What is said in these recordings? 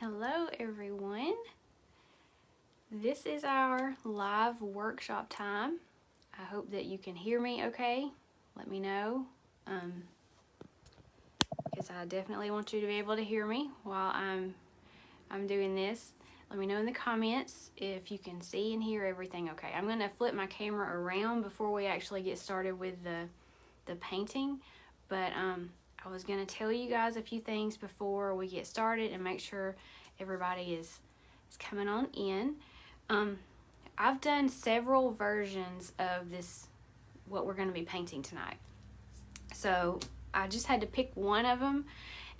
Hello everyone. This is our live workshop time. I hope that you can hear me okay. Let me know, because I definitely want you to be able to hear me while I'm doing this. Let me know in the comments if you can see and hear everything okay. I'm going to flip my camera around before we actually get started with the painting, but I was going to tell you guys a few things before we get started and make sure everybody is coming on in. I've done several versions of this, what we're going to be painting tonight. So I just had to pick one of them,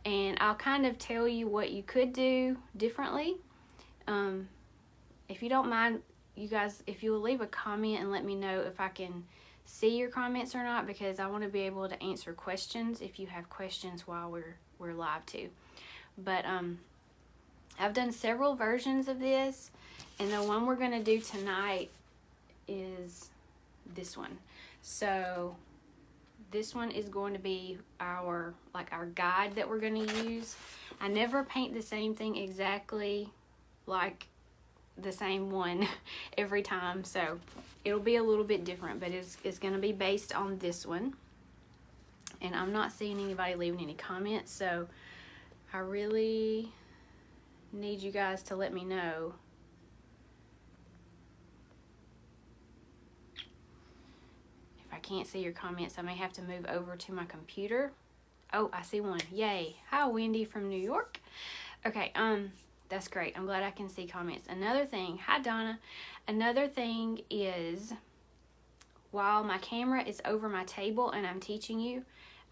and I'll kind of tell you what you could do differently. If you don't mind, you guys, if you'll leave a comment and let me know if I can see your comments or not, because I want to be able to answer questions if you have questions while we're live too. But I've done several versions of this, and the one we're going to do tonight is this one. So this one is going to be our guide that we're going to use. I never paint the same thing exactly like the same one every time, so it'll be a little bit different, but it's going to be based on this one. And I'm not seeing anybody leaving any comments, so I really need you guys to let me know if I can't see your comments. I may have to move over to my computer. Oh, I see one. Yay. Hi, Wendy from New York. Okay, that's great. I'm glad I can see comments. Another thing, hi Donna. Another thing is, while my camera is over my table and I'm teaching you,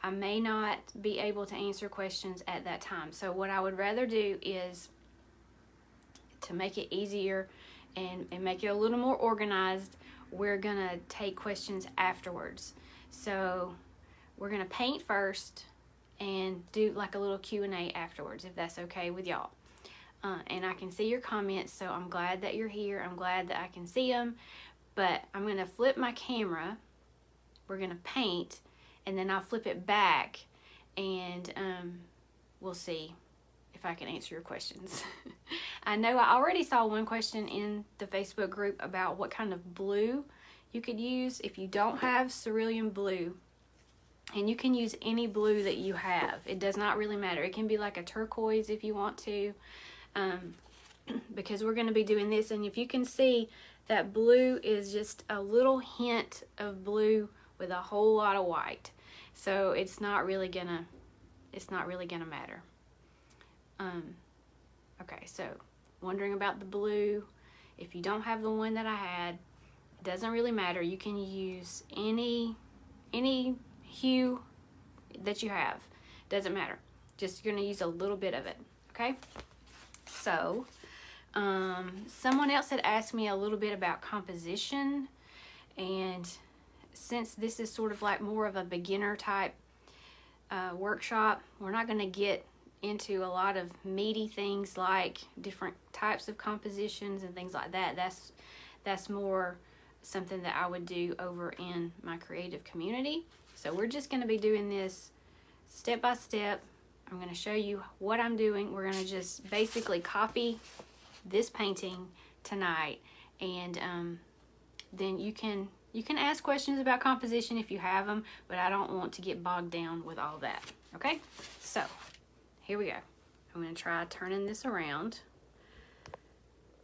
I may not be able to answer questions at that time. So what I would rather do is, to make it easier and make it a little more organized, we're gonna take questions afterwards. So we're gonna paint first and do like a little Q&A afterwards, if that's okay with y'all. And I can see your comments, so I'm glad that you're here. I'm glad that I can see them. But I'm going to flip my camera. We're going to paint, and then I'll flip it back, and we'll see if I can answer your questions. I know I already saw one question in the Facebook group about what kind of blue you could use if you don't have cerulean blue. And you can use any blue that you have. It does not really matter. It can be like a turquoise if you want to. Because we're going to be doing this, and if you can see, that blue is just a little hint of blue with a whole lot of white, so it's not really gonna matter. Okay, so wondering about the blue, if you don't have the one that I had, it doesn't really matter. You can use any hue that you have, doesn't matter. Just you're gonna use a little bit of it. Okay. So, someone else had asked me a little bit about composition, and since this is sort of like more of a beginner type workshop, we're not going to get into a lot of meaty things like different types of compositions and things like that. That's more something that I would do over in my creative community. So we're just going to be doing this step by step. I'm going to show you what I'm doing. We're going to just basically copy this painting tonight, and then you can ask questions about composition if you have them, but I don't want to get bogged down with all that. Okay, so here we go. I'm going to try turning this around,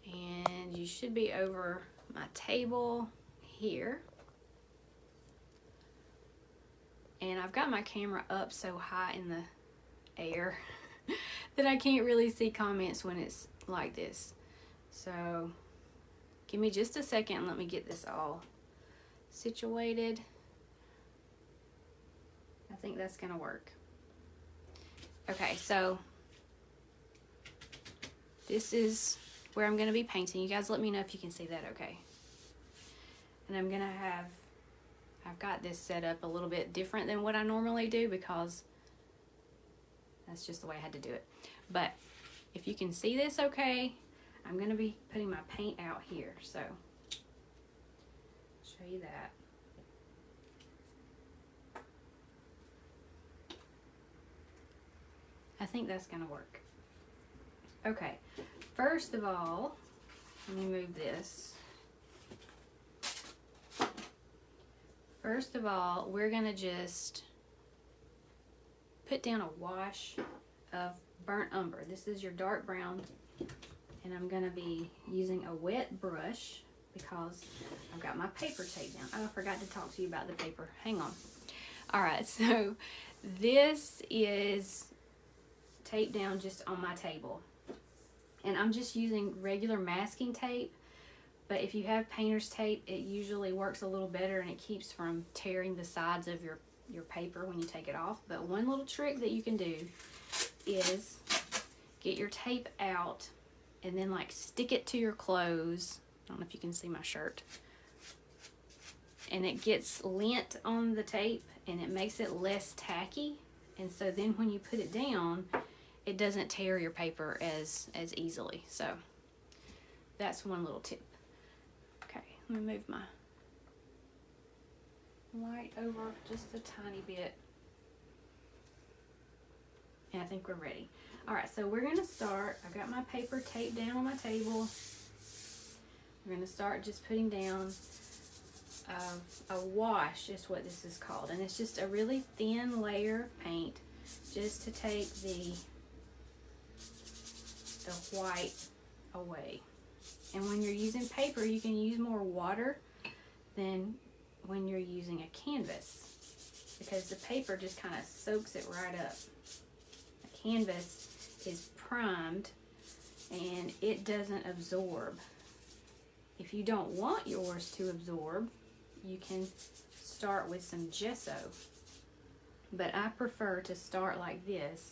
and you should be over my table here. And I've got my camera up so high in the air that I can't really see comments when it's like this. So give me just a second and let me get this all situated. I think that's gonna work. Okay, so this is where I'm gonna be painting. You guys let me know if you can see that okay. And I've got this set up a little bit different than what I normally do, because that's just the way I had to do it. But if you can see this okay, I'm going to be putting my paint out here. So, show you that. I think that's going to work. Okay, first of all, let me move this. First of all, we're gonna just put down a wash of burnt umber. This is your dark brown, and I'm gonna be using a wet brush because I've got my paper taped down. Oh, I forgot to talk to you about the paper. Hang on. All right, so this is taped down just on my table, and I'm just using regular masking tape, but if you have painter's tape, it usually works a little better and it keeps from tearing the sides of your paper when you take it off. But one little trick that you can do is get your tape out and then like stick it to your clothes. I don't know if you can see my shirt. And it gets lint on the tape and it makes it less tacky. And so then when you put it down, it doesn't tear your paper as easily. So that's one little tip. Okay, let me move my light over just a tiny bit. And I think we're ready. All right, so we're gonna start. I've got my paper taped down on my table. We're gonna start just putting down a wash is what this is called. And it's just a really thin layer of paint just to take the white away. And when you're using paper, you can use more water than when you're using a canvas, because the paper just kind of soaks it right up. A canvas is primed and it doesn't absorb. If you don't want yours to absorb, you can start with some gesso, but I prefer to start like this.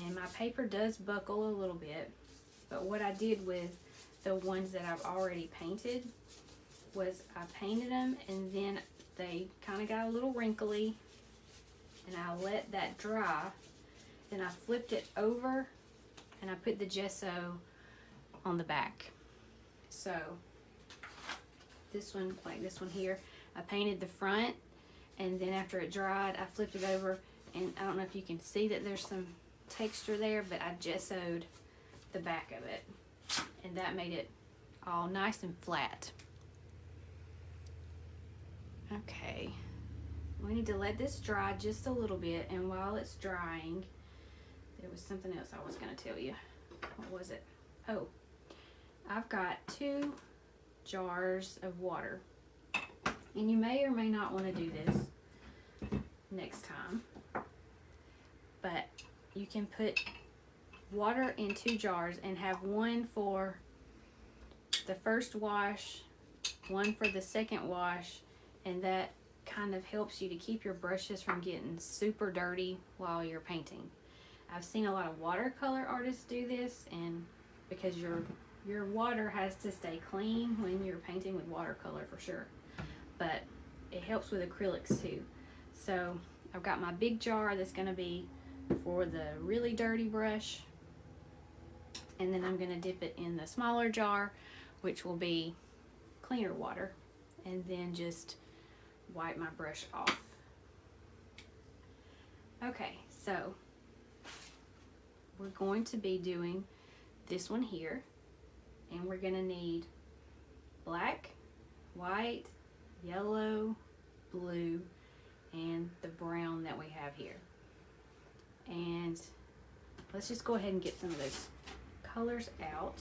And my paper does buckle a little bit, but what I did with the ones that I've already painted was I painted them and then they kind of got a little wrinkly, and I let that dry. Then I flipped it over and I put the gesso on the back. So this one, like this one here, I painted the front, and then after it dried, I flipped it over, and I don't know if you can see that there's some texture there, but I gessoed the back of it, and that made it all nice and flat. Okay, we need to let this dry just a little bit, and while it's drying, there was something else I was going to tell you. What was it? Oh, I've got 2 jars of water, and you may or may not want to do this next time, but you can put water in 2 jars and have one for the first wash, one for the second wash, and that kind of helps you to keep your brushes from getting super dirty while you're painting. I've seen a lot of watercolor artists do this, and because your water has to stay clean when you're painting with watercolor for sure, but it helps with acrylics too. So I've got my big jar that's going to be for the really dirty brush, and then I'm going to dip it in the smaller jar, which will be cleaner water, and then just wipe my brush off. Okay, so we're going to be doing this one here, and we're going to need black, white, yellow, blue, and the brown that we have here. And let's just go ahead and get some of those colors out.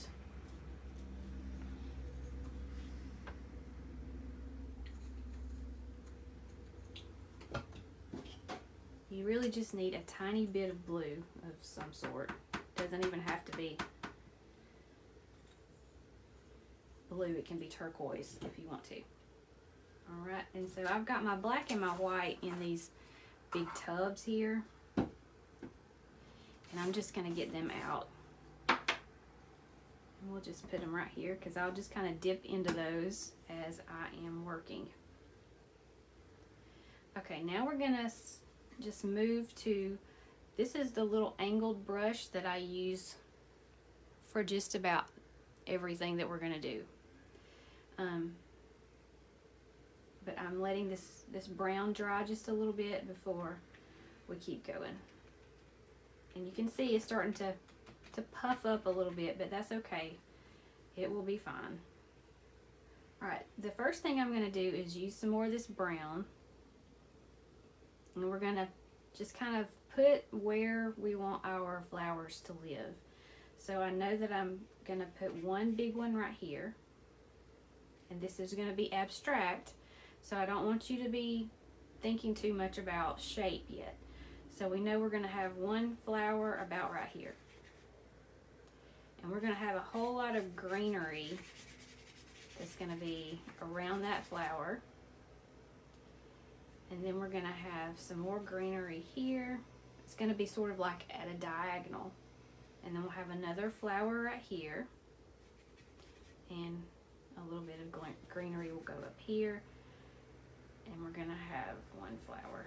You really just need a tiny bit of blue of some sort. Doesn't even have to be blue, it can be turquoise if you want to. Alright, and so I've got my black and my white in these big tubs here, and I'm just going to get them out. And we'll just put them right here, because I'll just kind of dip into those as I am working. Okay, now we're going to just move to, this is the little angled brush that I use for just about everything that we're going to do. But I'm letting this brown dry just a little bit before we keep going. And you can see it's starting to puff up a little bit, but that's okay. It will be fine. Alright, the first thing I'm going to do is use some more of this brown. And we're going to just kind of put where we want our flowers to live. So I know that I'm going to put one big one right here. And this is going to be abstract, so I don't want you to be thinking too much about shape yet. So we know we're going to have one flower about right here. And we're going to have a whole lot of greenery that's going to be around that flower. And then we're going to have some more greenery here. It's going to be sort of like at a diagonal. And then we'll have another flower right here. And a little bit of greenery will go up here. And we're going to have one flower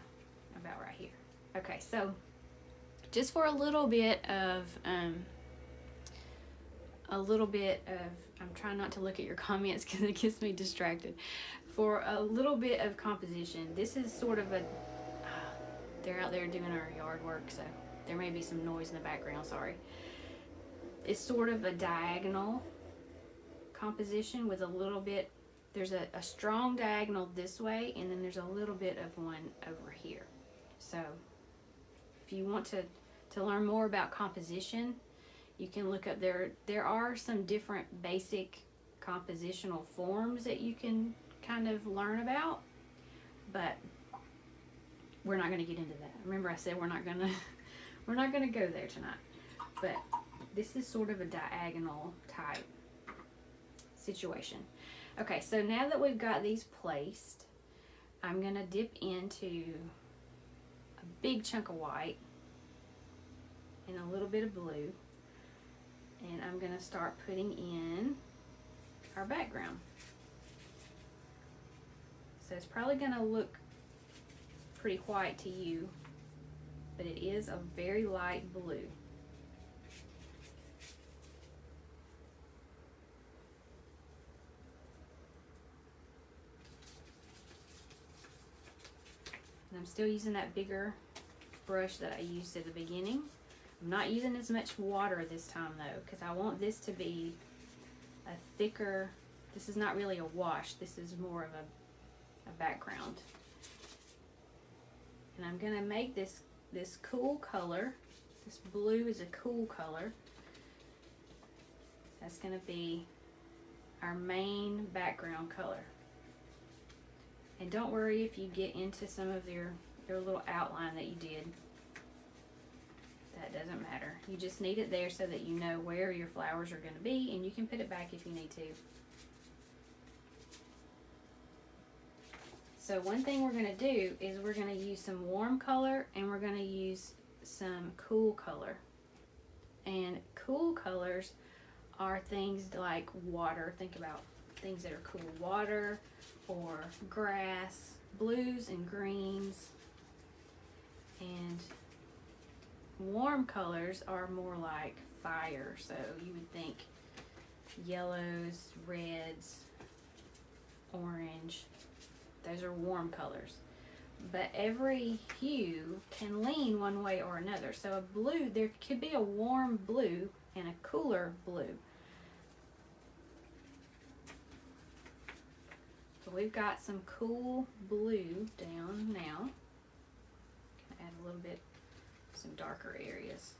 about right here. Okay, so just for a little bit of, I'm trying not to look at your comments because it gets me distracted. For a little bit of composition, this is sort of a, they're out there doing our yard work, so there may be some noise in the background, sorry. It's sort of a diagonal composition with a little bit, there's a strong diagonal this way, and then there's a little bit of one over here. So if you want to learn more about composition, you can look up there are some different basic compositional forms that you can kind of learn about, but we're not going to get into that. Remember I said we're not going to go there tonight. But this is sort of a diagonal type situation. Okay, so now that we've got these placed, I'm going to dip into a big chunk of white and a little bit of blue, and I'm going to start putting in our background. So it's probably going to look pretty white to you, but it is a very light blue. And I'm still using that bigger brush that I used at the beginning. I'm not using as much water this time though, because I want this to be a thicker, this is not really a wash, this is more of a background. And I'm gonna make this cool color. This blue is a cool color. That's gonna be our main background color. And don't worry if you get into some of your little outline that you did. That doesn't matter. You just need it there so that you know where your flowers are gonna be, and you can put it back if you need to. So one thing we're going to do is we're going to use some warm color and we're going to use some cool color. And cool colors are things like water. Think about things that are cool. Water or grass, blues and greens. And warm colors are more like fire. So you would think yellows, reds, orange. Those are warm colors. But every hue can lean one way or another. So a blue, there could be a warm blue and a cooler blue. So we've got some cool blue down now. Add a little bit, some darker areas.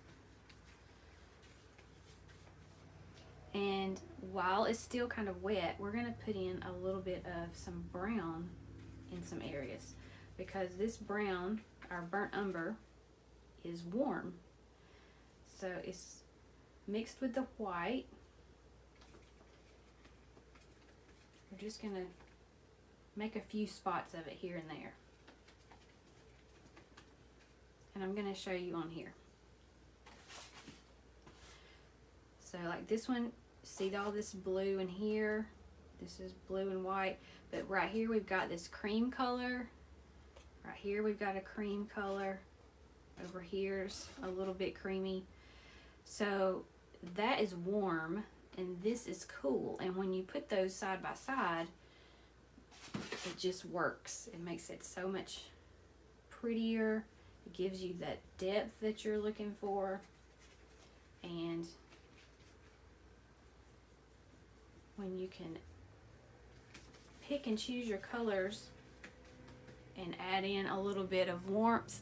And while it's still kind of wet, we're going to put in a little bit of some brown in some areas, because this brown, our burnt umber, is warm. So it's mixed with the white. We're just going to make a few spots of it here and there. And I'm going to show you on here. So like this one, see all this blue in here? This is blue and white. But right here we've got this cream color. Right here we've got a cream color. Over here's a little bit creamy. So that is warm and this is cool. And when you put those side by side, it just works. It makes it so much prettier It gives you that depth that you're looking for. And when you can pick and choose your colors and add in a little bit of warmth,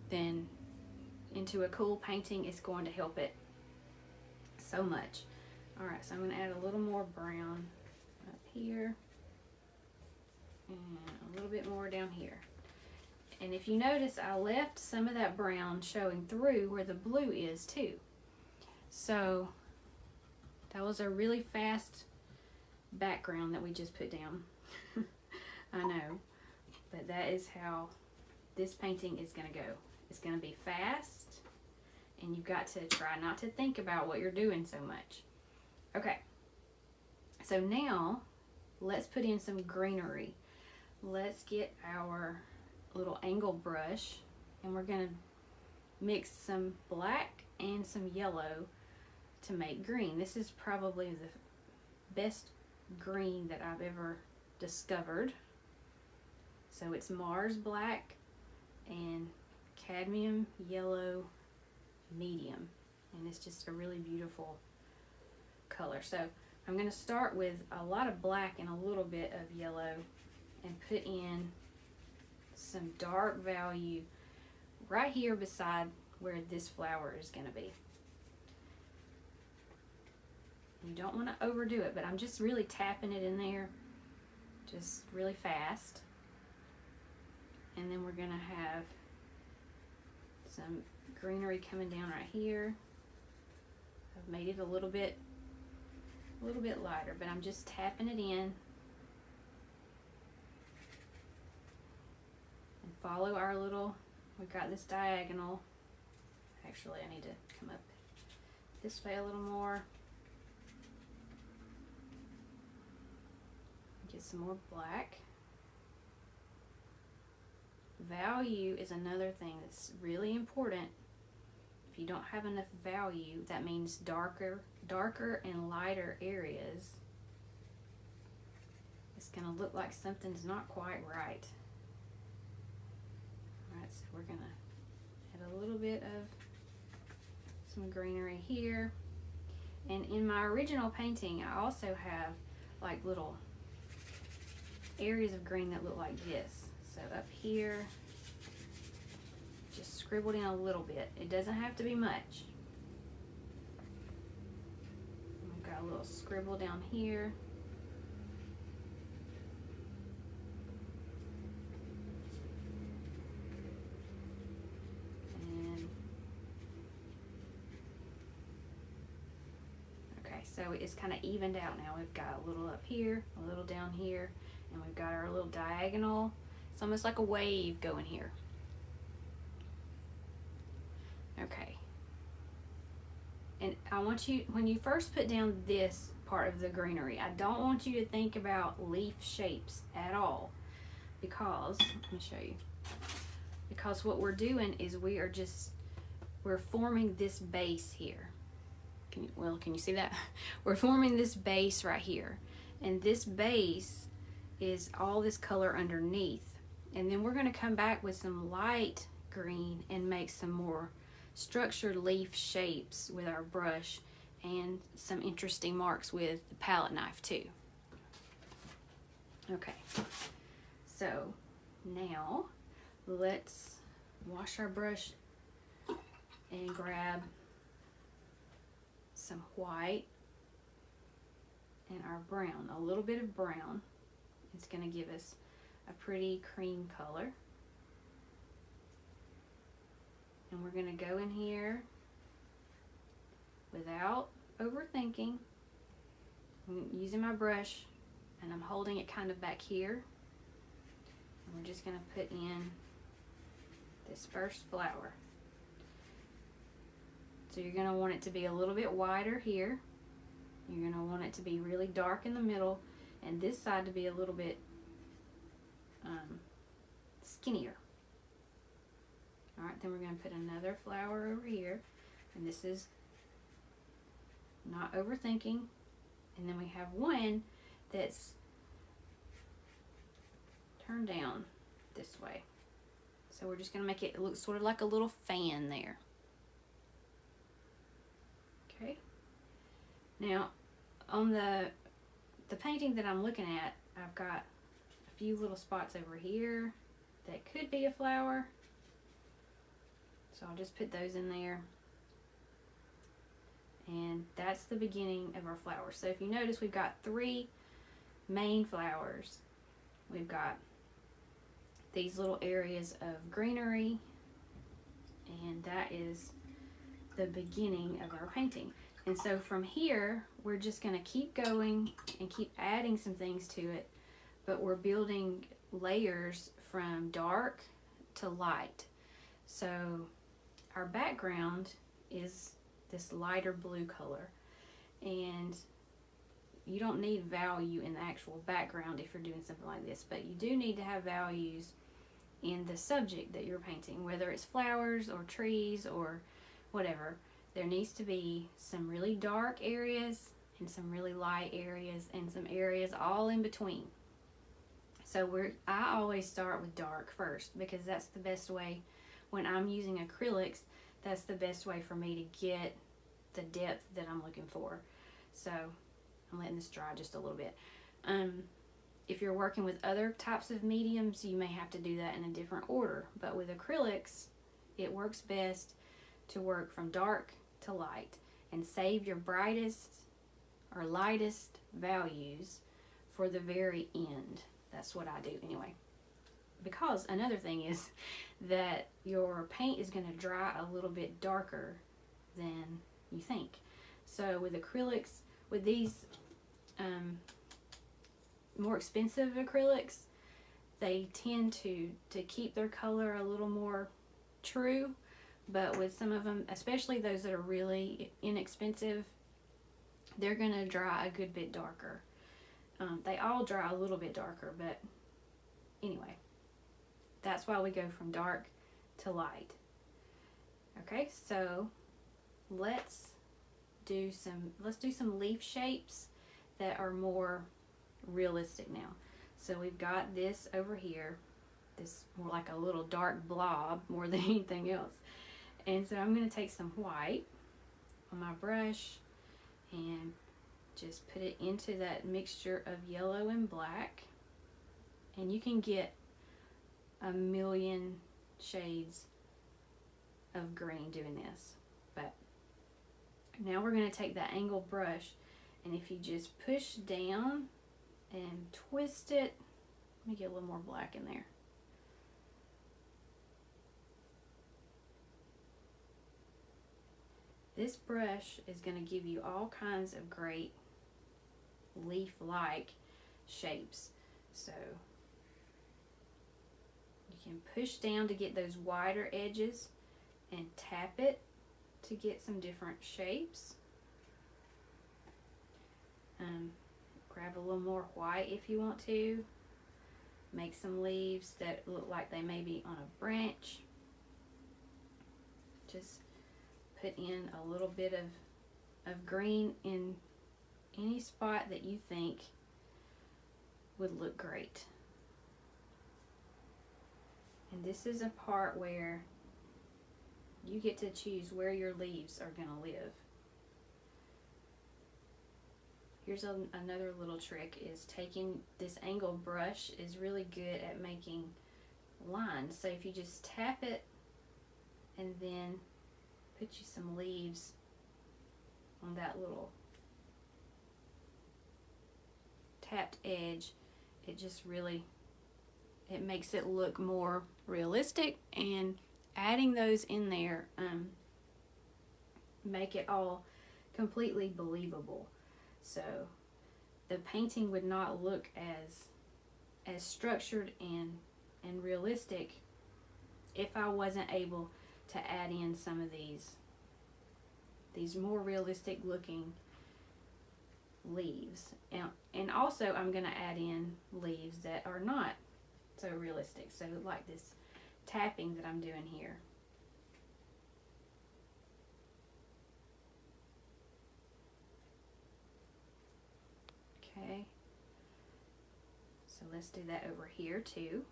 then into a cool painting, it's going to help it so much. All right, so I'm going to add a little more brown up here and a little bit more down here. And if you notice, I left some of that brown showing through where the blue is too. So that was a really fast background that we just put down. I know, but that is how this painting is going to go. It's going to be fast, and you've got to try not to think about what you're doing so much. Okay, so now let's put in some greenery. Let's get our little angle brush, and we're going to mix some black and some yellow to make green. This is probably the best green that I've ever discovered. So it's Mars black and cadmium yellow medium, and it's just a really beautiful color. So I'm going to start with a lot of black and a little bit of yellow and put in some dark value right here beside where this flower is going to be. You don't want to overdo it, but I'm just really tapping it in there just really fast. And then we're going to have some greenery coming down right here. I've made it a little bit lighter, but I'm just tapping it in. And follow our little, we've got this diagonal. Actually, I need to come up this way a little more. Get some more black. Value is another thing that's really important. If you don't have enough value, that means darker and lighter areas. It's going to look like something's not quite right. Alright, so we're going to add a little bit of some greenery here. And in my original painting, I also have like little areas of green that look like this. So up here, just scribbled in a little bit. It doesn't have to be much. I've got a little scribble down here. And okay, so it's kind of evened out now. We've got a little up here, a little down here, and we've got our little diagonal. It's almost like a wave going here. Okay. And I want you, when you first put down this part of the greenery, I don't want you to think about leaf shapes at all, because, let me show you, because what we're doing is we're forming this base here. Can you see that? We're forming this base right here, and this base is all this color underneath. And then we're going to come back with some light green and make some more structured leaf shapes with our brush, and some interesting marks with the palette knife too. Okay, so now let's wash our brush and grab some white and our brown, a little bit of brown. It's going to give us a pretty cream color. And we're going to go in here without overthinking. I'm using my brush, and I'm holding it kind of back here. And we're just going to put in this first flower. So you're going to want it to be a little bit wider here. You're going to want it to be really dark in the middle, and this side to be a little bit skinnier. Alright, then we're going to put another flower over here, and this is not overthinking. And then we have one that's turned down this way. So we're just going to make it look sort of like a little fan there. Okay. Now, on the painting that I'm looking at, I've got a few little spots over here that could be a flower. So I'll just put those in there. And that's the beginning of our flowers. So if you notice, we've got 3 main flowers. We've got these little areas of greenery, and that is the beginning of our painting. And so from here, we're just going to keep going and keep adding some things to it, but we're building layers from dark to light. So our background is this lighter blue color, and you don't need value in the actual background if you're doing something like this, but you do need to have values in the subject that you're painting, whether it's flowers or trees or whatever. There needs to be some really dark areas and some really light areas and some areas all in between. So I always start with dark first, because that's the best way. When I'm using acrylics, that's the best way for me to get the depth that I'm looking for. So I'm letting this dry just a little bit. If you're working with other types of mediums, you may have to do that in a different order. But with acrylics, it works best to work from dark to light and save your brightest or lightest values for the very end. That's what I do anyway. Because another thing is that your paint is going to dry a little bit darker than you think. So with acrylics, with these more expensive acrylics, they tend to keep their color a little more true. But with some of them, especially those that are really inexpensive, they're going to dry a good bit darker. They all dry a little bit darker, but anyway, that's why we go from dark to light. Okay, so let's do some leaf shapes that are more realistic now. So we've got this over here, this more like a little dark blob more than anything else. And so I'm going to take some white on my brush and just put it into that mixture of yellow and black. And you can get a million shades of green doing this. But now we're going to take that angled brush, and if you just push down and twist it, let me get a little more black in there. This brush is going to give you all kinds of great leaf-like shapes. So you can push down to get those wider edges and tap it to get some different shapes. Grab a little more white if you want to. Make some leaves that look like they may be on a branch. Just put in a little bit of green in any spot that you think would look great. And this is a part where you get to choose where your leaves are going to live. Here's another little trick, is taking this angled brush is really good at making lines. So if you just tap it and then put you some leaves on that little tapped edge, it just really, it makes it look more realistic, and adding those in there make it all completely believable. So the painting would not look as structured and realistic if I wasn't able to add in some of these more realistic looking leaves. And also I'm going to add in leaves that are not so realistic. So like this tapping that I'm doing here. Okay, so let's do that over here too.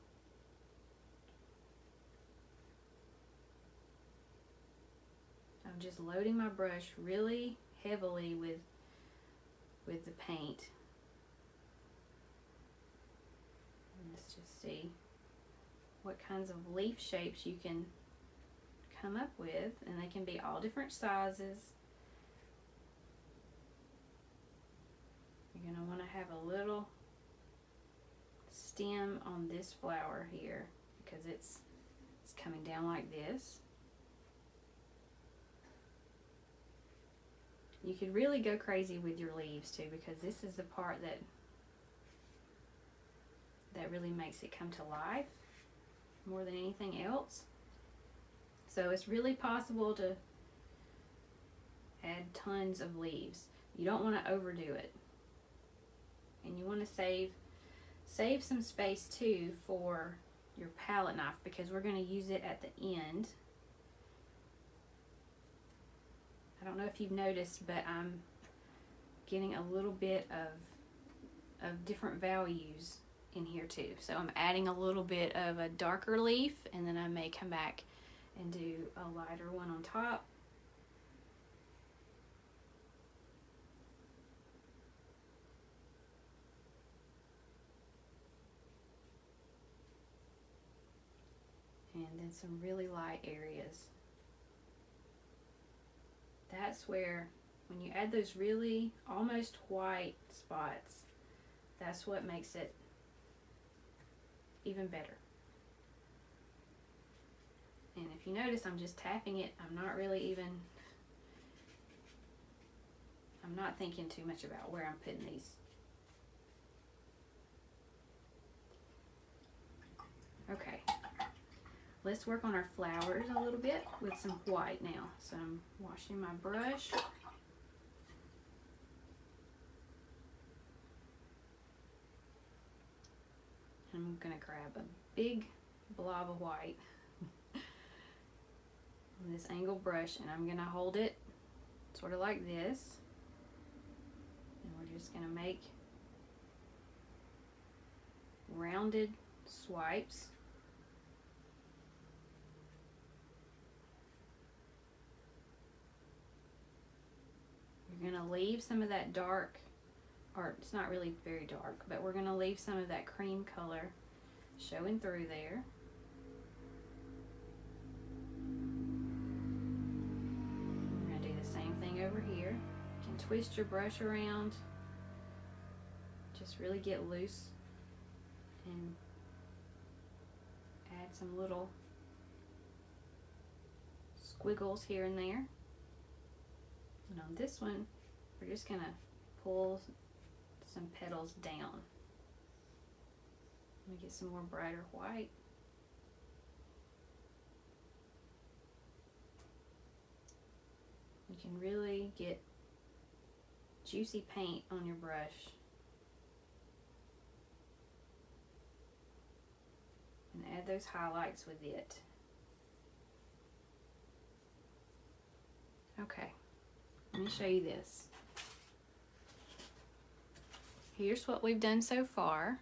I'm just loading my brush really heavily with the paint. And let's just see what kinds of leaf shapes you can come up with, and they can be all different sizes. You're going to want to have a little stem on this flower here because it's coming down like this. You could really go crazy with your leaves too, because this is the part that really makes it come to life more than anything else. So it's really possible to add tons of leaves. You don't want to overdo it. And you want to save some space too for your palette knife, because we're going to use it at the end. I don't know if you've noticed, but I'm getting a little bit of different values in here too. So I'm adding a little bit of a darker leaf, and then I may come back and do a lighter one on top. And then some really light areas. That's where, when you add those really almost white spots, that's what makes it even better. And if you notice, I'm just tapping it. I'm not thinking too much about where I'm putting these. Okay, let's work on our flowers a little bit with some white now. So I'm washing my brush. I'm gonna grab a big blob of white on this angle brush, and I'm gonna hold it sort of like this, and we're just gonna make rounded swipes. You're gonna leave some of that dark, or it's not really very dark, but we're gonna leave some of that cream color showing through there. We're gonna do the same thing over here. You can twist your brush around, just really get loose and add some little squiggles here and there. And on this one, we're just gonna pull some petals down. Let me get some more brighter white. You can really get juicy paint on your brush and add those highlights with it. Okay, let me show you this. Here's what we've done so far,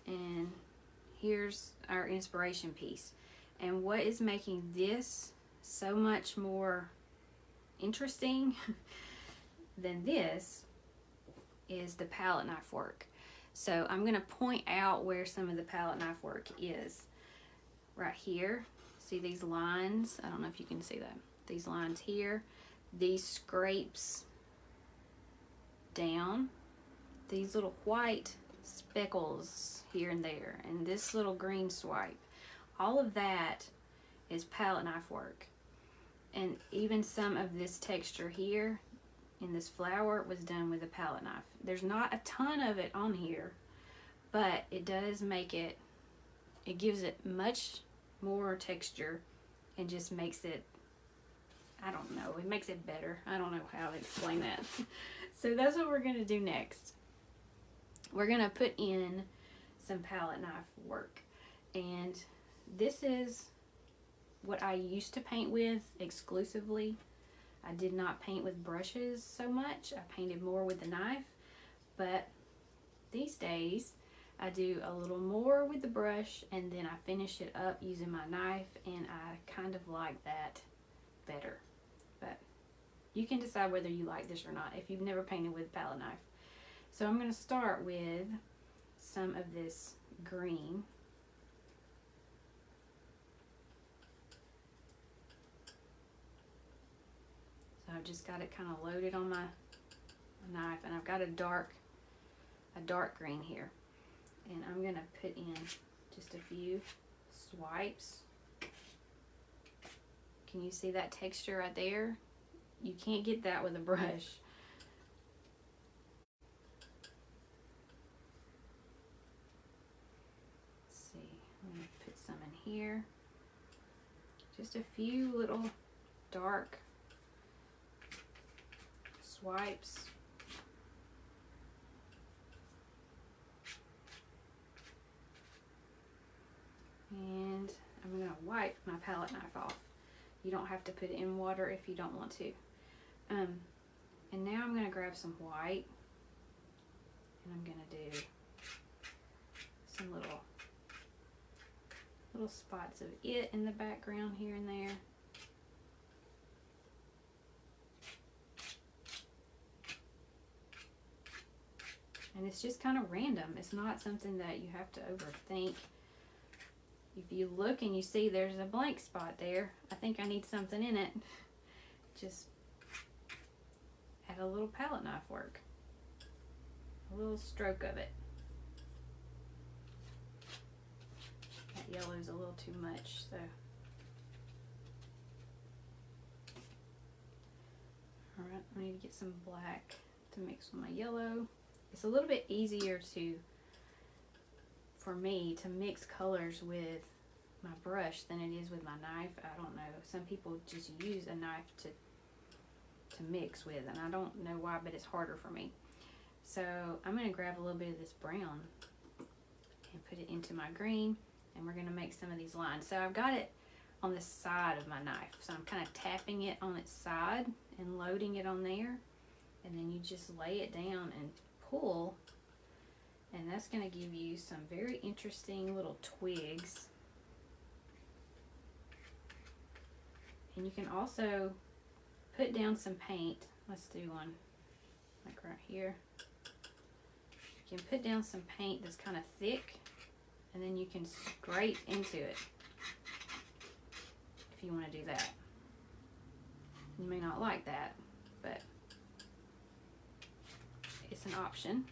and here's our inspiration piece. And what is making this so much more interesting than this is the palette knife work. So I'm going to point out where some of the palette knife work is. Right here, see these lines? I don't know if you can see that. These lines here, these scrapes down, these little white speckles here and there, and this little green swipe. All of that is palette knife work. And even some of this texture here in this flower was done with a palette knife. There's not a ton of it on here, but it does make it, it gives it much more texture and just makes it, I don't know, it makes it better. I don't know how to explain that. So that's what we're going to do next. We're going to put in some palette knife work. And this is what I used to paint with exclusively. I did not paint with brushes so much. I painted more with the knife. But these days, I do a little more with the brush, and then I finish it up using my knife, and I kind of like that better. But you can decide whether you like this or not if you've never painted with a palette knife. So I'm going to start with some of this green. So I've just got it kind of loaded on my knife, and I've got a dark green here. And I'm going to put in just a few swipes. Can you see that texture right there? You can't get that with a brush. Let's see, I'm going to put some in here. Just a few little dark swipes. And I'm going to wipe my palette knife off. You don't have to put it in water if you don't want to. And now I'm going to grab some white, and I'm going to do some little spots of it in the background here and there. And it's just kind of random. It's not something that you have to overthink. If you look and you see there's a blank spot there, I think I need something in it. Just add a little palette knife work. A little stroke of it. That yellow's a little too much, so. Alright, I need to get some black to mix with my yellow. It's a little bit easier for me to mix colors with my brush than it is with my knife. I don't know. Some people just use a knife to mix with, and I don't know why, but it's harder for me. So I'm going to grab a little bit of this brown and put it into my green, and we're going to make some of these lines. So I've got it on the side of my knife, so I'm kind of tapping it on its side and loading it on there, and then you just lay it down and pull, and that's going to give you some very interesting little twigs. And you can also put down some paint. Let's do one like right here. You can put down some paint that's kind of thick, and then you can scrape into it if you want to do that. You may not like that, but it's an option.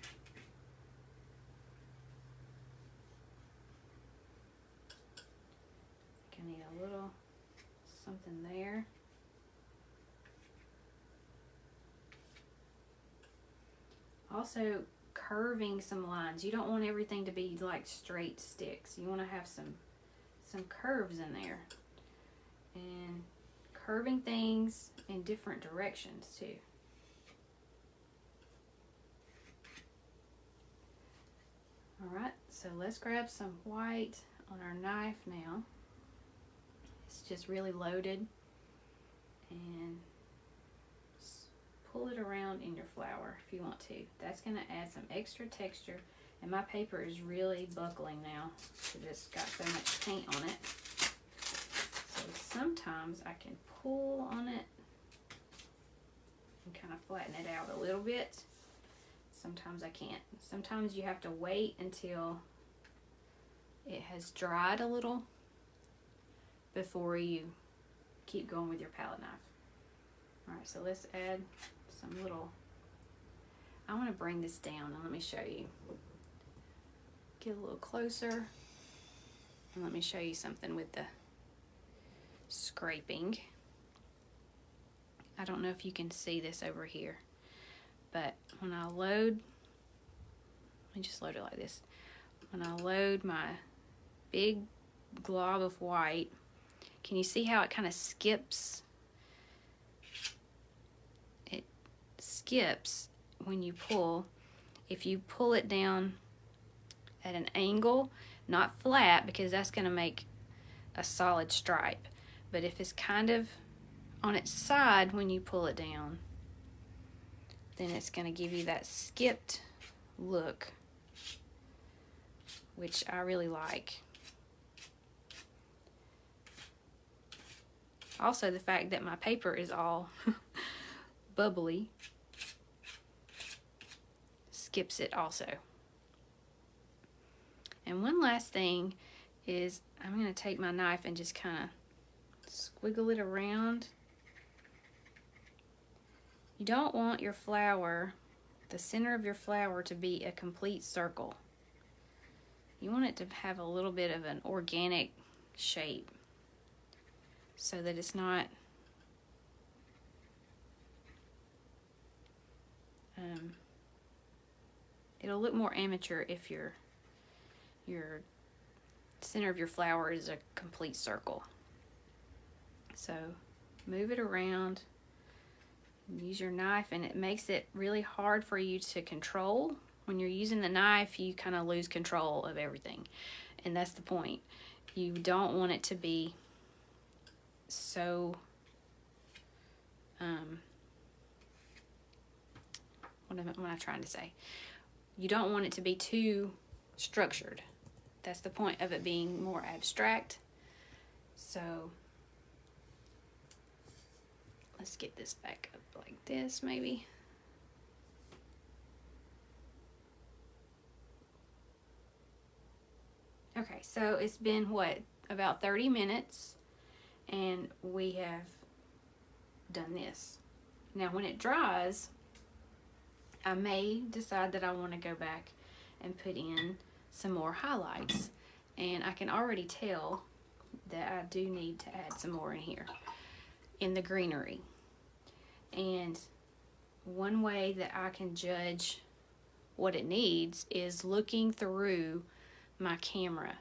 I think I need a little something there. Also, curving some lines. You don't want everything to be like straight sticks. You want to have some curves in there. And curving things in different directions too. Alright, so let's grab some white on our knife now. It's just really loaded, and pull it around in your flower if you want to. That's going to add some extra texture, and my paper is really buckling now because it's got so much paint on it. So sometimes I can pull on it and kind of flatten it out a little bit. Sometimes I can't. Sometimes you have to wait until it has dried a little before you keep going with your palette knife. Alright, so let's add some little, I want to bring this down and let me show you. Get a little closer and let me show you something with the scraping. I don't know if you can see this over here, but when I load, let me just load it like this. When I load my big glob of white, can you see how it kind of skips? It skips when you pull. If you pull it down at an angle, not flat, because that's going to make a solid stripe. But if it's kind of on its side when you pull it down, then it's going to give you that skipped look, which I really like. Also, the fact that my paper is all bubbly skips it also. And one last thing is I'm going to take my knife and just kind of squiggle it around. You don't want your flower, the center of your flower, to be a complete circle. You want it to have a little bit of an organic shape so that it's not it'll look more amateur if your center of your flower is a complete circle. So move it around, use your knife, and it makes it really hard for you to control. When you're using the knife, you kind of lose control of everything, and that's the point. You don't want it to be so what am I trying to say? You don't want it to be too structured. That's the point of it being more abstract. So let's get this back up like this, maybe. Okay, so it's been what, about 30 minutes, and we have done this. Now when it dries, I may decide that I want to go back and put in some more highlights, and I can already tell that I do need to add some more in here in the greenery. And one way that I can judge what it needs is looking through my camera,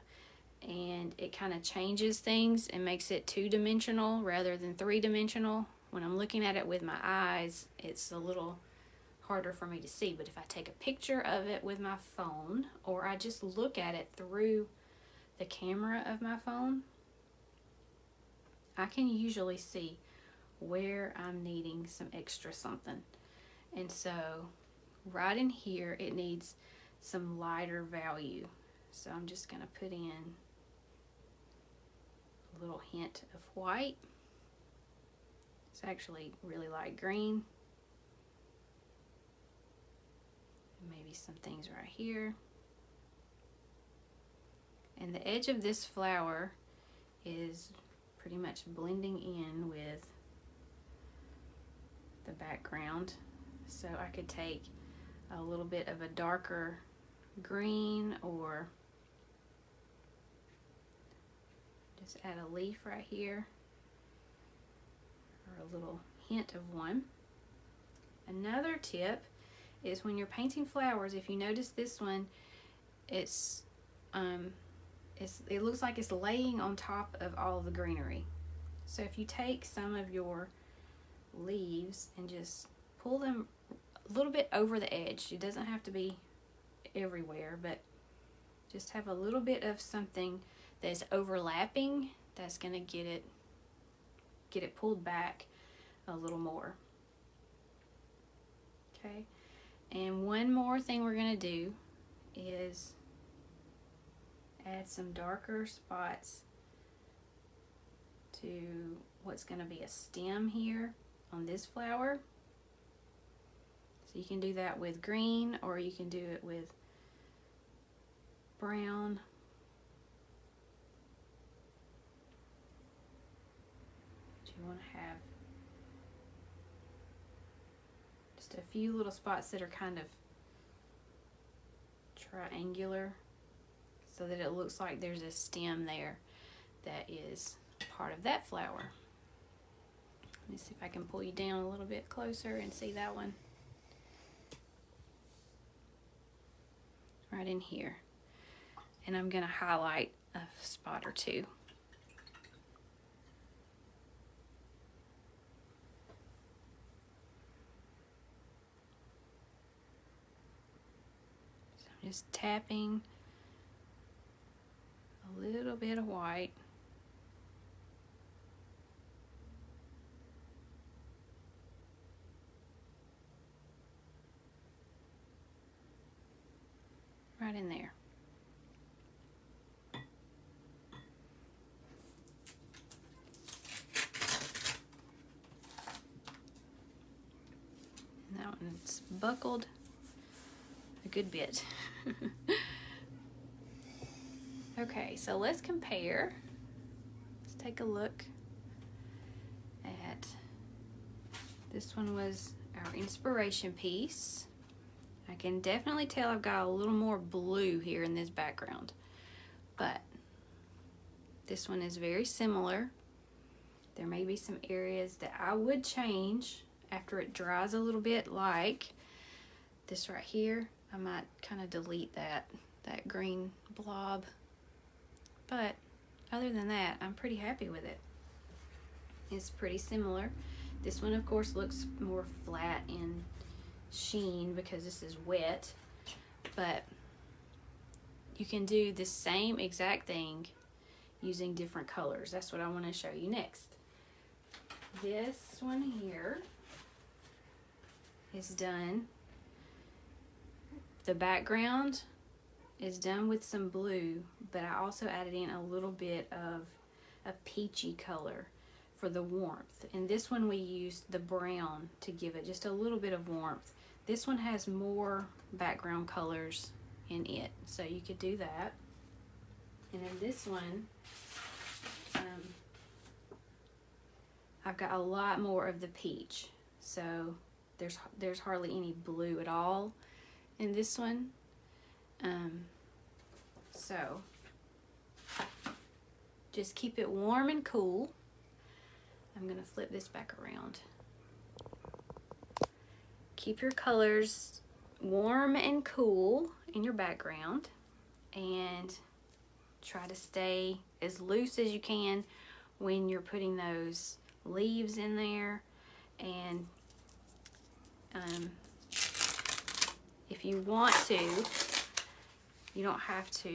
and it kind of changes things and makes it two-dimensional rather than three-dimensional. When I'm looking at it with my eyes, it's a little harder for me to see, but if I take a picture of it with my phone, or I just look at it through the camera of my phone, I can usually see where I'm needing some extra something. And so right in here, it needs some lighter value. So I'm just going to put in a little hint of white. It's actually really light green. Maybe some things right here. And the edge of this flower is pretty much blending in with the background. So I could take a little bit of a darker green, or just add a leaf right here, or a little hint of one. Another tip is when you're painting flowers, if you notice this one, it looks like it's laying on top of all the greenery. So if you take some of your leaves and just pull them a little bit over the edge, it doesn't have to be everywhere, but just have a little bit of something that's overlapping, that's going to get it pulled back a little more. Okay. And one more thing we're going to do is add some darker spots to what's going to be a stem here on this flower. So you can do that with green, or you can do it with brown. But you want to have just a few little spots that are kind of triangular, so that it looks like there's a stem there that is part of that flower. Let me see if I can pull you down a little bit closer and see that one. Right in here. And I'm going to highlight a spot or two. So I'm just tapping a little bit of white. Right in there. That one's buckled a good bit. Okay, so let's compare. Let's take a look at this one. Was our inspiration piece. I can definitely tell I've got a little more blue here in this background, but this one is very similar. There may be some areas that I would change after it dries a little bit, like this right here. I might kind of delete that green blob, but other than that, I'm pretty happy with it. It's pretty similar. This one, of course, looks more flat and sheen because this is wet, but you can do the same exact thing using different colors. That's what I want to show you next. This one here is done. The background is done with some blue, but I also added in a little bit of a peachy color for the warmth. And this one we used the brown to give it just a little bit of warmth. This one has more background colors in it, so you could do that. And then this one, I've got a lot more of the peach, so there's hardly any blue at all in this one. So just keep it warm and cool. I'm gonna flip this back around. Keep your colors warm and cool in your background, and try to stay as loose as you can when you're putting those leaves in there. And if you want to, you don't have to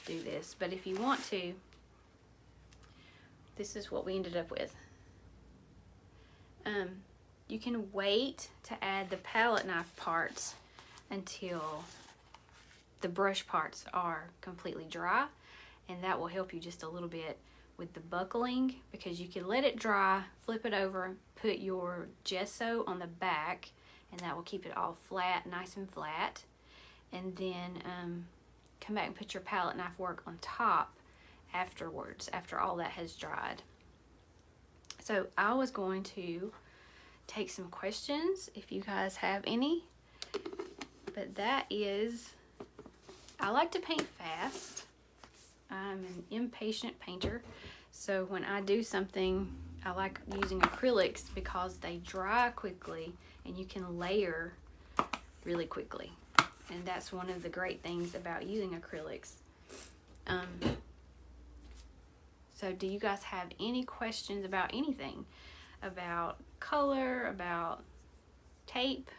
do this, but if you want to, this is what we ended up with. You can wait to add the palette knife parts until the brush parts are completely dry, and that will help you just a little bit with the buckling, because you can let it dry, flip it over, put your gesso on the back, and that will keep it all flat, nice and flat, and then come back and put your palette knife work on top afterwards, after all that has dried. So I was going to take some questions if you guys have any, but that is, I like to paint fast. I'm an impatient painter, so when I do something, I like using acrylics because they dry quickly and you can layer really quickly, and that's one of the great things about using acrylics. So do you guys have any questions about anything? About color, about tape,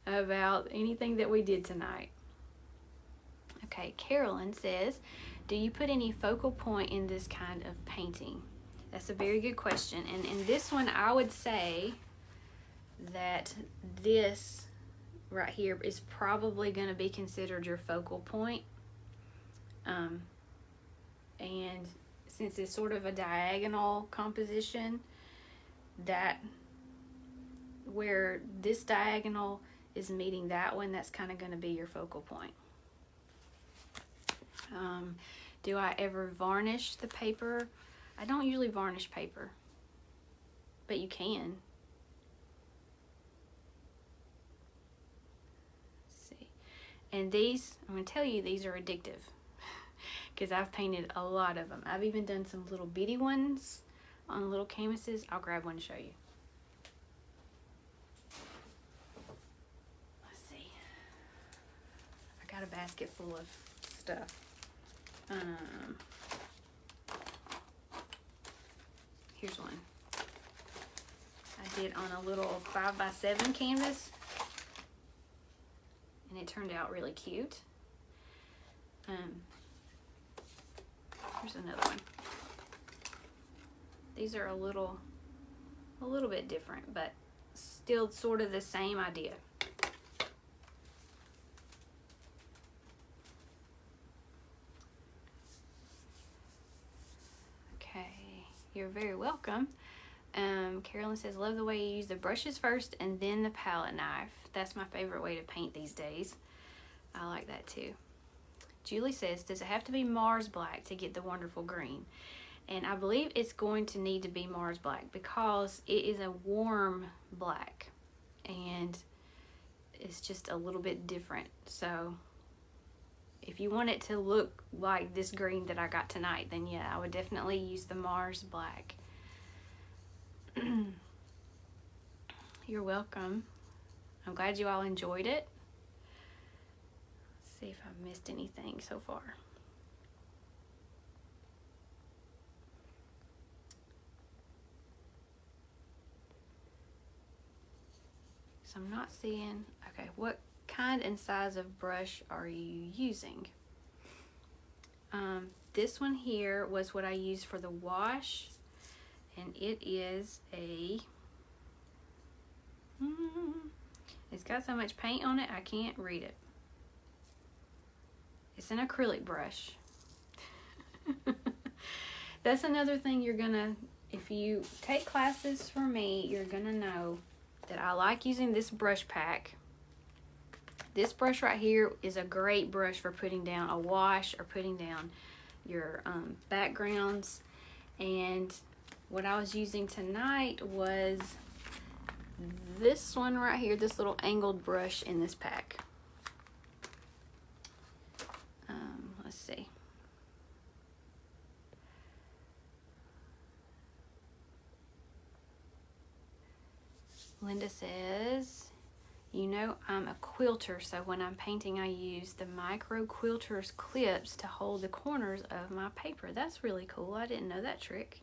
about anything that we did tonight? Okay, Carolyn says, do you put any focal point in this kind of painting? That's a very good question. And in this one, I would say that this right here is probably going to be considered your focal point. And since it's sort of a diagonal composition, that where this diagonal is meeting that one, that's kind of going to be your focal point. Do I ever varnish the paper? I don't usually varnish paper, but you can. Let's see. And these, I'm going to tell you, these are addictive because I've painted a lot of them. I've even done some little bitty ones on little canvases. I'll grab one to show you. Let's see. I got a basket full of stuff. Here's one. I did on a little 5x7 canvas, and it turned out really cute. Here's another one. These are a little bit different, but still sort of the same idea. Okay, you're very welcome. Carolyn says, love the way you use the brushes first and then the palette knife. That's my favorite way to paint these days. I like that too. Julie says, does it have to be Mars Black to get the wonderful green? And I believe it's going to need to be Mars Black because it is a warm black and it's just a little bit different. So if you want it to look like this green that I got tonight, then yeah, I would definitely use the Mars Black. You're welcome. I'm glad you all enjoyed it. Let's see if I've missed anything so far. So I'm not seeing, okay, what kind and size of brush are you using? This one here was what I used for the wash, and it is a, it's got so much paint on it I can't read it. It's an acrylic brush. That's another thing you're gonna, if you take classes from me, you're gonna know that I like using this brush pack. This brush right here is a great brush for putting down a wash or putting down your backgrounds. And what I was using tonight was this one right here, this little angled brush in this pack. Let's see. Linda says, you know, I'm a quilter, so when I'm painting I use the micro quilter's clips to hold the corners of my paper. That's really cool. I didn't know that trick.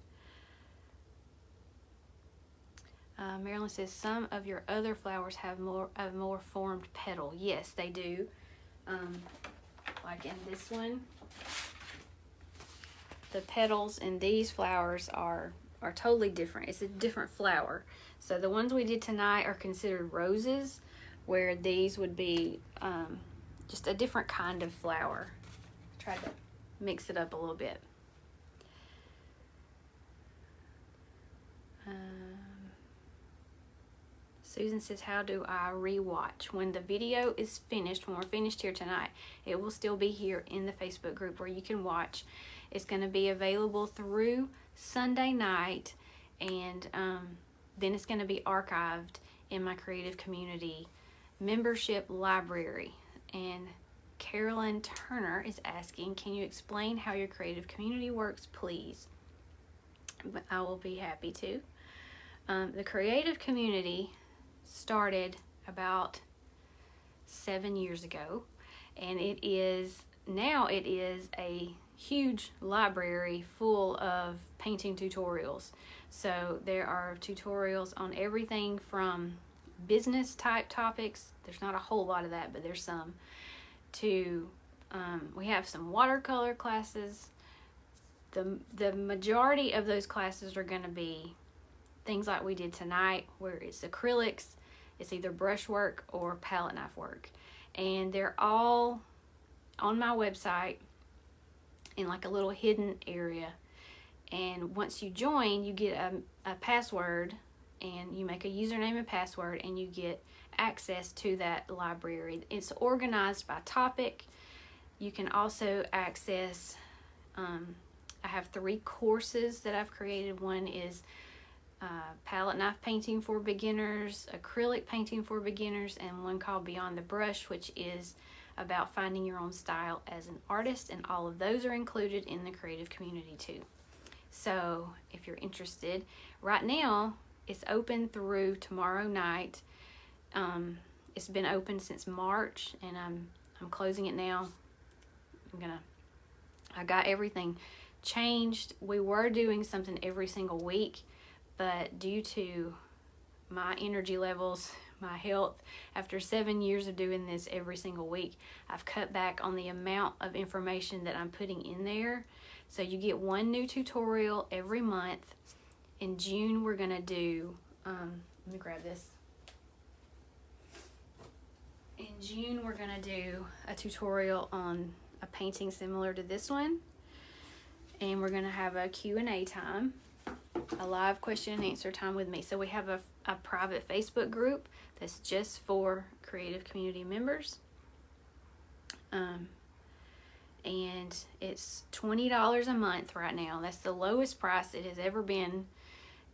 Marilyn says, some of your other flowers have more formed petal. Yes, they do. Like in this one, the petals in these flowers are totally different. It's a different flower. So the ones we did tonight are considered roses, where these would be just a different kind of flower. Try to mix it up a little bit. Susan says, how do I rewatch? When the video is finished, when we're finished here tonight, it will still be here in the Facebook group where you can watch. It's going to be available through Sunday night, and then it's going to be archived in my Creative Community membership library. And Carolyn Turner is asking, can you explain how your Creative Community works, please? But I will be happy to. The Creative Community started about 7 years ago, and now it is a huge library full of painting tutorials. So there are tutorials on everything from business type topics, there's not a whole lot of that, but there's some, to we have some watercolor classes. The majority of those classes are going to be things like we did tonight, where it's acrylics, it's either brushwork or palette knife work, and they're all on my website in like a little hidden area. And once you join, you get a password, and you make a username and password, and you get access to that library. It's organized by topic. You can also access, I have 3 courses that I've created. One is palette knife painting for beginners, acrylic painting for beginners, and one called Beyond the Brush, which is about finding your own style as an artist, and all of those are included in the Creative Community too. So if you're interested, right now it's open through tomorrow night. It's been open since March, and I'm closing it now. I got everything changed. We were doing something every single week, but due to my energy levels, my health, after 7 years of doing this every single week, I've cut back on the amount of information that I'm putting in there. So you get 1 new tutorial every month. In June, we're gonna do, let me grab this. In June, we're gonna do a tutorial on a painting similar to this one. And we're gonna have a Q&A time. a live question and answer time with me. So we have a private Facebook group that's just for creative community members. And it's $20 a month right now. That's the lowest price it has ever been,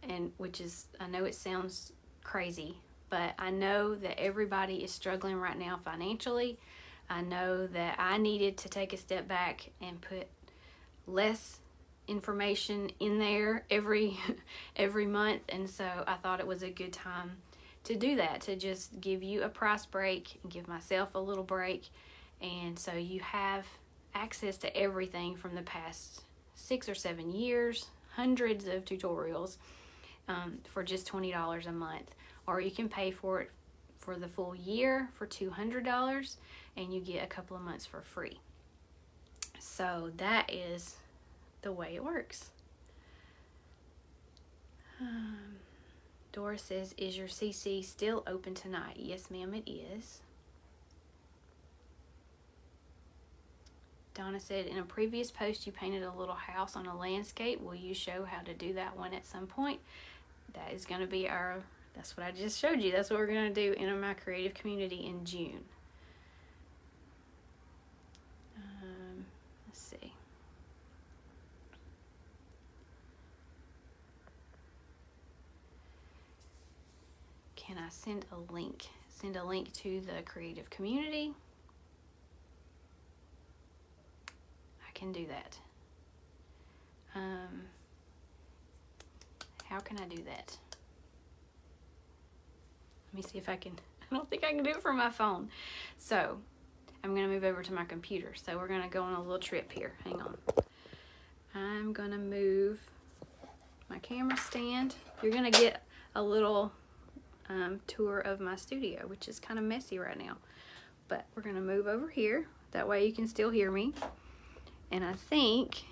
and which is, I know it sounds crazy, but I know that everybody is struggling right now financially. I know that I needed to take a step back and put less information in there every month, and so I thought it was a good time to do that, to just give you a price break and give myself a little break. And so you have access to everything from the past 6 or 7 years, hundreds of tutorials, for just $20 a month. Or you can pay for it for the full year for $200, and you get a couple of months for free. So that is the way it works. Dora says, is your CC still open tonight? Yes, ma'am, it is. Donna said, in a previous post you painted a little house on a landscape. Will you show how to do that one at some point? That is going to be that's what I just showed you. That's what we're going to do in my creative community in June. Let's see. Can I send a link? Send a link to the creative community. I can do that. How can I do that? Let me see if I can. I don't think I can do it from my phone. So I'm going to move over to my computer. So we're going to go on a little trip here. Hang on. I'm going to move my camera stand. You're going to get a little tour of my studio, which is kind of messy right now. But we're going to move over here. That way you can still hear me. And I think,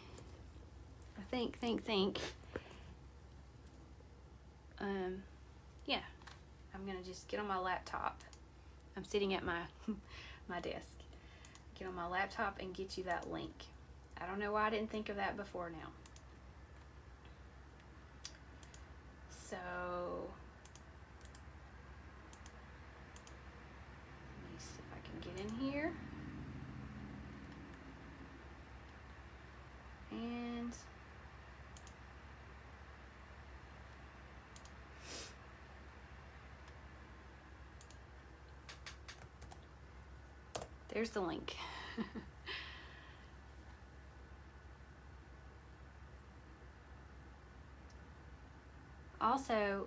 yeah, I'm gonna just get on my laptop. I'm sitting at my desk. Get on my laptop and get you that link. I don't know why I didn't think of that before now. So, let me see if I can get in here. And there's the link. Also,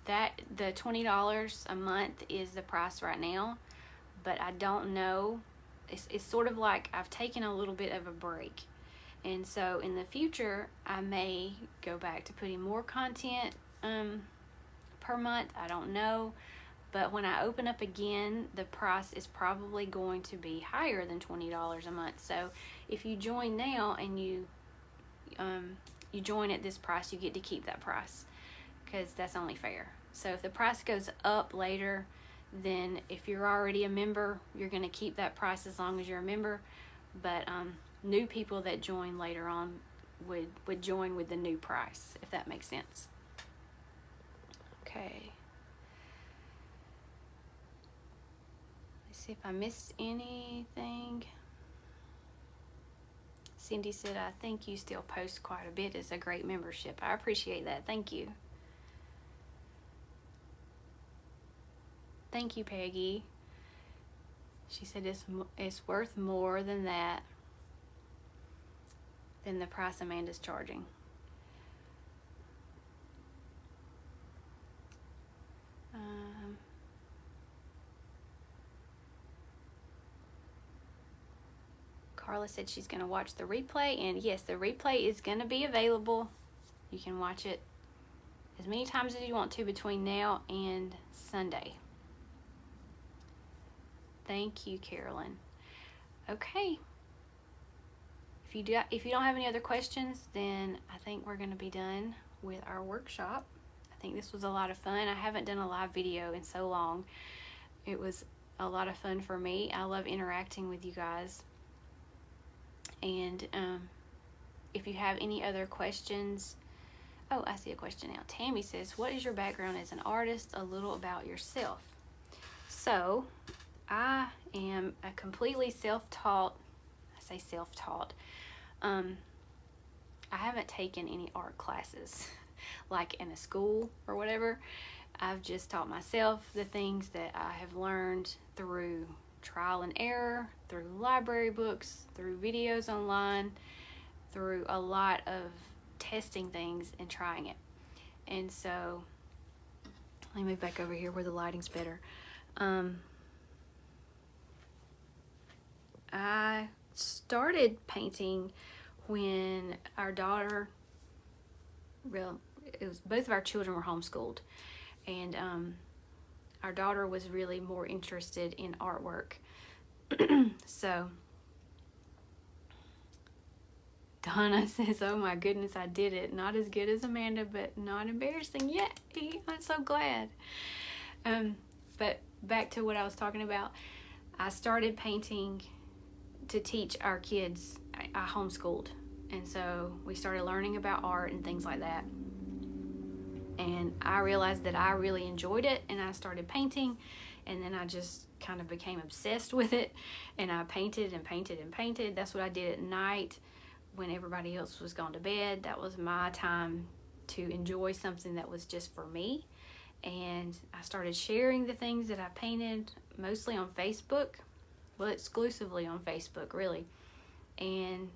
that the $20 a month is the price right now, but I don't know. It's sort of like I've taken a little bit of a break, and so in the future I may go back to putting more content per month. I don't know, but when I open up again, the price is probably going to be higher than $20 a month. So if you join now and you join at this price, you get to keep that price, because that's only fair. So if the price goes up later, then if you're already a member, you're going to keep that price as long as you're a member. But new people that join later on would join with the new price, if that makes sense. Okay. Let's see if I missed anything. Cindy said, I think you still post quite a bit. It's a great membership. I appreciate that. Thank you. Thank you, Peggy. She said it's worth more than that, than the price Amanda's charging. Carla said she's going to watch the replay, and yes, the replay is going to be available. You can watch it as many times as you want to between now and Sunday. Thank you, Carolyn. Okay. If you don't have any other questions, then I think we're going to be done with our workshop. I think this was a lot of fun. I haven't done a live video in so long. It was a lot of fun for me. I love interacting with you guys. And if you have any other questions. Oh, I see a question now. Tammy says, what is your background as an artist? A little about yourself. So, I am a completely self-taught, I say self-taught, I haven't taken any art classes like in a school or whatever. I've just taught myself the things that I have learned through trial and error, through library books, through videos online, through a lot of testing things and trying it. And so, let me move back over here where the lighting's better. I started painting when our daughter, both of our children were homeschooled, and our daughter was really more interested in artwork. So Donna says, oh my goodness, I did it. Not as good as Amanda, but not embarrassing. Yay! I'm so glad. But back to what I was talking about. I started painting to teach our kids. I homeschooled, and so we started learning about art and things like that. And I realized that I really enjoyed it, and I started painting, and then I just kind of became obsessed with it, and I painted and painted and painted. That's what I did at night when everybody else was gone to bed. That was my time to enjoy something that was just for me. And I started sharing the things that I painted, mostly on Facebook. Well, exclusively on Facebook, really. And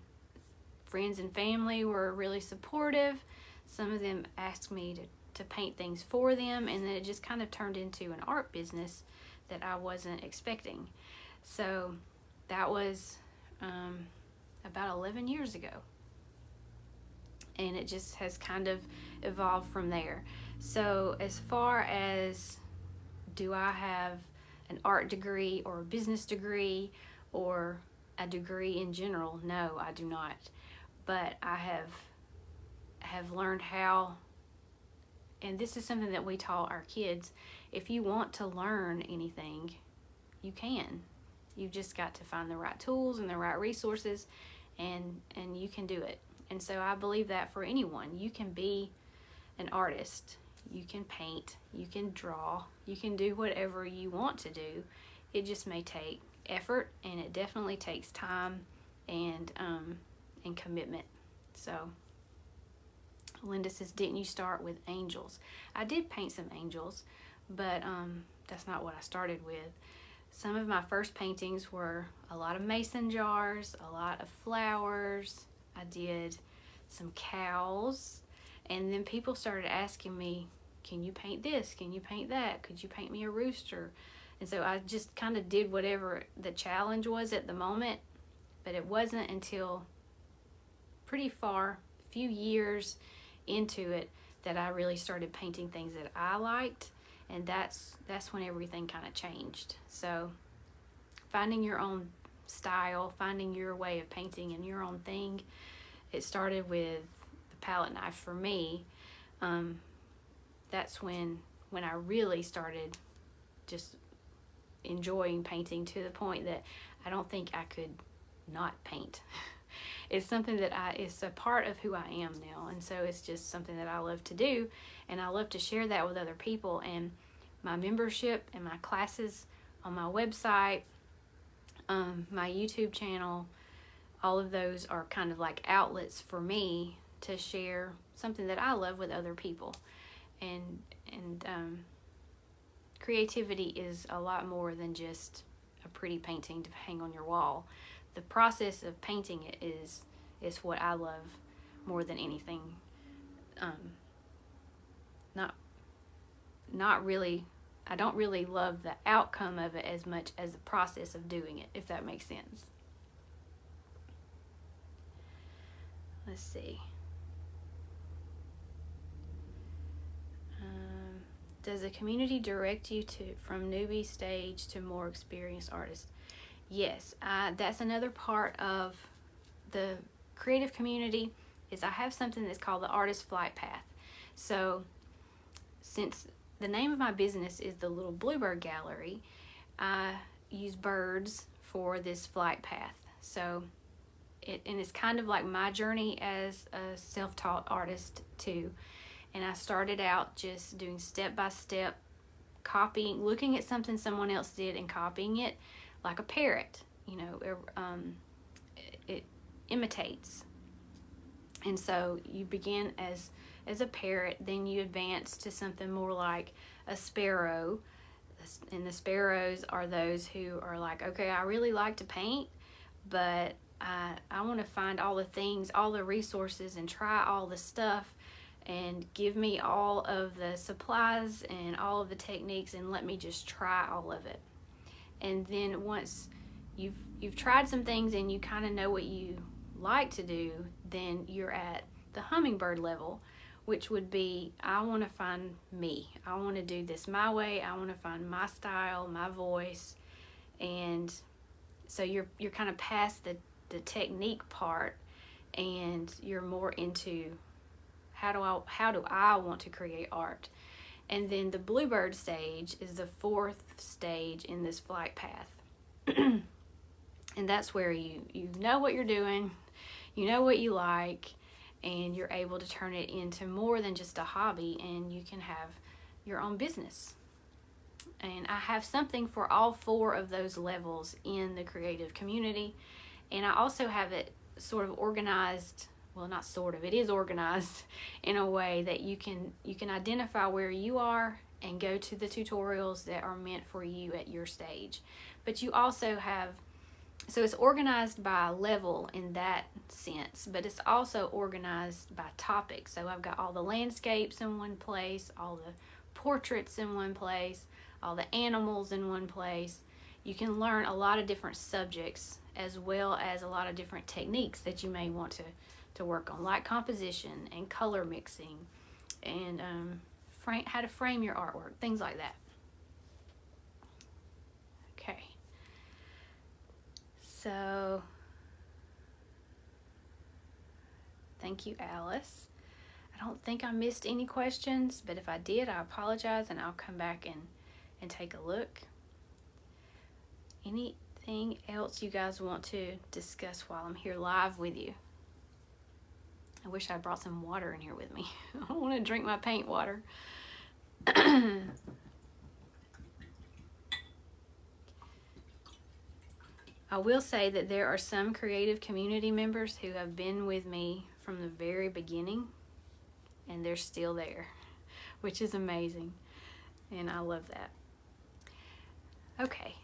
friends and family were really supportive. Some of them asked me to paint things for them, and then it just kind of turned into an art business that I wasn't expecting. So that was about 11 years ago. And it just has kind of evolved from there. So as far as, do I have an art degree or a business degree or a degree in general? No, I do not. But I have learned how, and this is something that we taught our kids, if you want to learn anything, you can. You've just got to find the right tools and the right resources, and you can do it. And so I believe that for anyone. You can be an artist. You can paint. You can draw. You can do whatever you want to do. It just may take effort, and it definitely takes time and commitment. So Linda says, didn't you start with angels? I did paint some angels, but that's not what I started with. Some of my first paintings were a lot of mason jars, a lot of flowers. I did some cows, and then people started asking me, can you paint this? Can you paint that? Could you paint me a rooster? And so I just kind of did whatever the challenge was at the moment, but it wasn't until pretty far, a few years into it, that I really started painting things that I liked, and that's when everything kind of changed. So finding your own style, finding your way of painting and your own thing. It started with the palette knife for me. That's when I really started just enjoying painting, to the point that I don't think I could not paint. It's something that it's a part of who I am now, and so it's just something that I love to do, and I love to share that with other people. And my membership and my classes on my website, my YouTube channel, all of those are kind of like outlets for me to share something that I love with other people. And creativity is a lot more than just a pretty painting to hang on your wall. The process of painting it is what I love more than anything. Not really. I don't really love the outcome of it as much as the process of doing it, if that makes sense. Let's see. Does the community direct you from newbie stage to more experienced artists? Yes, that's another part of the creative community, is I have something that's called the Artist Flight Path. So since the name of my business is the Little Bluebird Gallery, I use birds for this flight path. So and it's kind of like my journey as a self-taught artist too. And I started out just doing step-by-step copying, looking at something someone else did and copying it like a parrot. It imitates. And so you begin as a parrot, then you advance to something more like a sparrow. And the sparrows are those who are like, okay, I really like to paint, but I want to find all the things, all the resources, and try all the stuff, and give me all of the supplies and all of the techniques, and let me just try all of it. And then once you've tried some things and you kind of know what you like to do, then you're at the hummingbird level, which would be, I want to find me. I want to do this my way. I want to find my style, my voice. And so you're kind of past the technique part, and you're more into how do I want to create art. And then the bluebird stage is the fourth stage in this flight path. And that's where you know what you're doing, you know what you like, and you're able to turn it into more than just a hobby, and you can have your own business. And I have something for all four of those levels in the creative community. And I also have it sort of organized, well, not sort of, it is organized in a way that you can identify where you are and go to the tutorials that are meant for you at your stage. But you also have, so it's organized by level in that sense, but it's also organized by topic. So I've got all the landscapes in one place, all the portraits in one place, all the animals in one place. You can learn a lot of different subjects, as well as a lot of different techniques that you may want to work on, like composition and color mixing, and how to frame your artwork, things like that. Okay. So, thank you, Alice. I don't think I missed any questions, but if I did, I apologize, and I'll come back and take a look. Anything else you guys want to discuss while I'm here live with you? I wish I brought some water in here with me. I don't want to drink my paint water. I will say that there are some creative community members who have been with me from the very beginning, and they're still there, which is amazing, and I love that. Okay,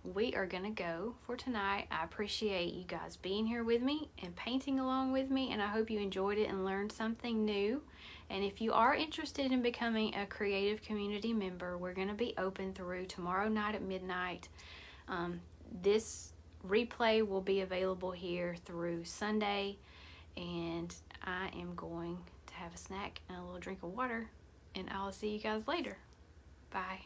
we are gonna go for tonight. I appreciate you guys being here with me and painting along with me, and I hope you enjoyed it and learned something new. And if you are interested in becoming a creative community member, we're gonna be open through tomorrow night at midnight. This replay will be available here through Sunday, and I am going to have a snack and a little drink of water, and I'll see you guys later. Bye.